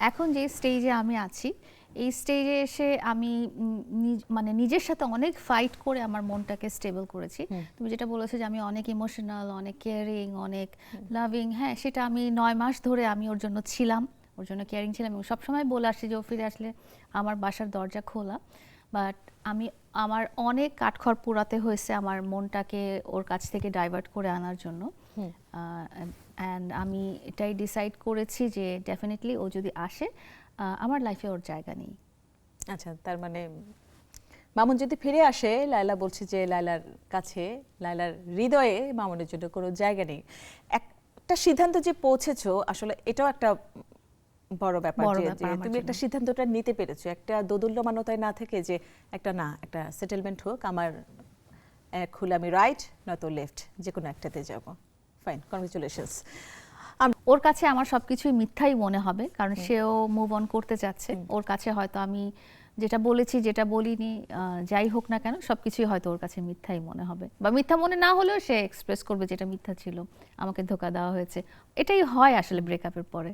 এখন যে স্টেজে আমি আছি, এই স্টেজে এসে আমি মানে নিজের সাথে অনেক ফাইট করে আমার মনটাকে স্টেবল করেছি। তুমি যেটা বলেছো যে আমি অনেক ইমোশনাল, অনেক কেয়ারিং, অনেক লাভিং, হ্যাঁ সেটা আমি 9 মাস ধরে আমি ওর জন্য ছিলাম, ওর জন্য কেয়ারিং ছিলাম এবং সবসময় বলে আসছি যে ও ফিরে আসলে আমার বাসার দরজা খোলা। বাট আমি আমার অনেক কাঠখড় পোড়াতে হয়েছে আমার মনটাকে ওর কাছ থেকে ডাইভার্ট করে আনার জন্য। অ্যান্ড আমি এটাই ডিসাইড করেছি যে ডেফিনেটলি ও যদি আসে আমার লাইফে ওর জায়গা নেই। আচ্ছা, তার মানে মামুন যদি ফিরে আসে, লায়লা বলছে যে লায়লার কাছে, লায়লার হৃদয়ে মামুনের জন্য কোনো জায়গা নেই। একটা সিদ্ধান্ত যে পৌঁছেছো, আসলে এটাও একটা বড় ব্যাপার যে তুমি একটা সিদ্ধান্তটা নিতে পেরেছো, একটা দোদুল্যমানতায় না থেকে যে একটা সেটেলমেন্ট হোক, আমার খুলে আমি রাইট নয়তো লেফট যে কোনো একটাতে যাব। Fine, congratulations. ওর কাছে আমার সবকিছুই মিথ্যাই মনে হবে, কারণ সেও মুভ অন করতে যাচ্ছে। ওর কাছে হয়তো আমি যেটা বলেছি, যেটা বলিনি, যাই হোক না কেন, সবকিছুই হয়তো ওর কাছে মিথ্যাই মনে হবে, বা মিথ্যা মনে না হলেও সে এক্সপ্রেস করবে যেটা মিথ্যা ছিল, আমাকে ধোঁকা দেওয়া হয়েছে। এটাই হয় আসলে ব্রেকআপের পরে।